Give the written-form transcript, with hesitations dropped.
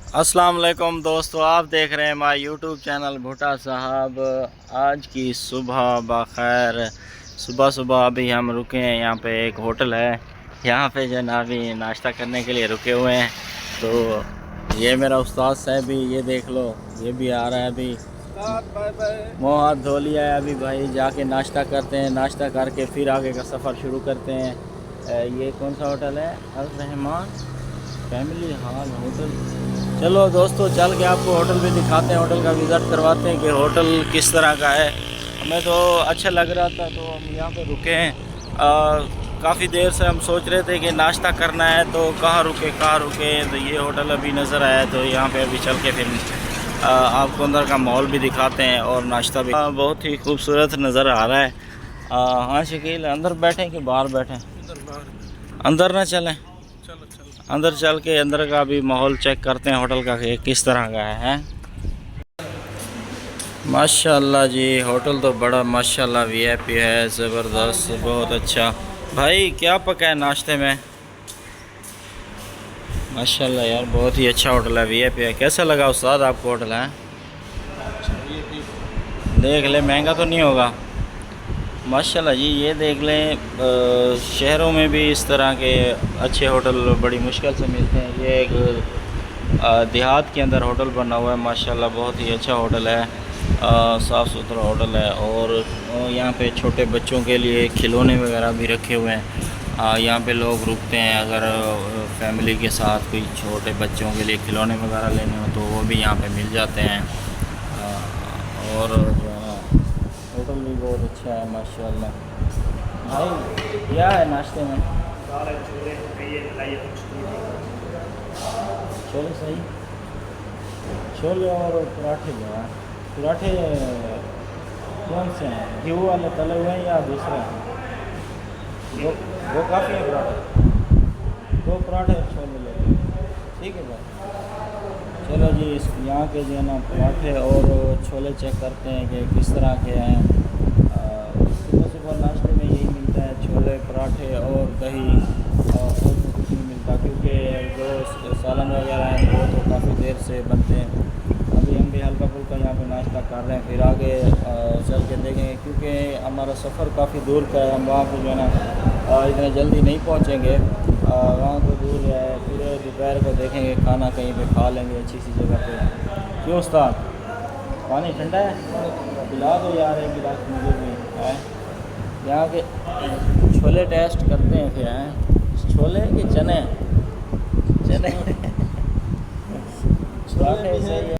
अस्सलाम वालेकुम दोस्तों, आप देख रहे हैं हमारा यूट्यूब चैनल भुट्टा साहब। आज की सुबह बखैर। सुबह सुबह अभी हम रुके हैं, यहाँ पे एक होटल है, यहाँ पे जो ना अभी नाश्ता करने के लिए रुके हुए हैं। तो ये मेरा उस्ताद साहब भी, ये देख लो, ये भी आ रहा है। अभी मुँह हाथ धो लिया है, अभी भाई जाके नाश्ता करते हैं, नाश्ता करके फिर आगे का सफ़र शुरू करते हैं। ये कौन सा होटल है? अल रहमान फैमिली हॉल होटल। चलो दोस्तों, चल के आपको होटल भी दिखाते हैं, होटल का विज़िट करवाते हैं कि होटल किस तरह का है। हमें तो अच्छा लग रहा था तो हम यहाँ पे रुके हैं। काफ़ी देर से हम सोच रहे थे कि नाश्ता करना है तो कहाँ रुके तो ये होटल अभी नज़र आया, तो यहाँ पे अभी चल के फिर आपको अंदर का माहौल भी दिखाते हैं और नाश्ता भी बहुत ही खूबसूरत नज़र आ रहा है। हाँ शकील, अंदर बैठें कि बाहर बैठें? अंदर ना चलें, अंदर चल के अंदर का भी माहौल चेक करते हैं होटल का कि किस तरह का है। माशाल्लाह जी, होटल तो बड़ा माशाल्लाह वीआईपी है, ज़बरदस्त, बहुत अच्छा। भाई क्या पका है नाश्ते में? माशाल्लाह यार, बहुत ही अच्छा होटल है, वीआईपी है। कैसा लगा उस्ताद आपको होटल है? देख ले, महंगा तो नहीं होगा? माशाल्लाह जी, ये देख लें, शहरों में भी इस तरह के अच्छे होटल बड़ी मुश्किल से मिलते हैं। ये एक देहात के अंदर होटल बना हुआ है, माशाल्लाह बहुत ही अच्छा होटल है, साफ़ सुथरा होटल है। और यहाँ पे छोटे बच्चों के लिए खिलौने वगैरह भी रखे हुए हैं। यहाँ पे लोग रुकते हैं, अगर फैमिली के साथ कोई छोटे बच्चों के लिए खिलौने वगैरह लेने हो तो वो भी यहाँ पे मिल जाते हैं। और जो है होटल भी बहुत अच्छा है माशाल्लाह। भाई क्या है नाश्ते में? छोले सही, छोले और पराठे जो हैं, पराठे कौन से हैं? घी वाले तले हुए हैं या दूसरे हैं? वो काफ़ी है पराठे, 2 पराठे और छोले ले लो, ठीक है भाई। चलो जी, इस यहाँ के जो है ना पराठे और छोले चेक करते हैं कि किस तरह के हैं। सुबह सुबह नाश्ते में यही मिलता है, छोले पराठे और दही, और तो कुछ नहीं मिलता, क्योंकि जो सालन वगैरह हैं वो तो काफ़ी देर से बनते हैं। अभी हम भी हल्का फुल्का यहाँ पे नाश्ता कर रहे हैं, फिर आगे चल के देखेंगे, क्योंकि हमारा सफ़र काफ़ी दूर का है। हम वहाँ पर जो है ना इतने जल्दी नहीं पहुँचेंगे, वहाँ तो दूर है। फिर दोपहर को देखेंगे, खाना कहीं पे खा लेंगे अच्छी सी जगह पे। क्यों उस्ताद, पानी ठंडा है? पिला दो यार एक गिलास मुझे भी है। यहाँ के छोले टेस्ट करते हैं फिर हैं। छोले के चने, चने पराठे से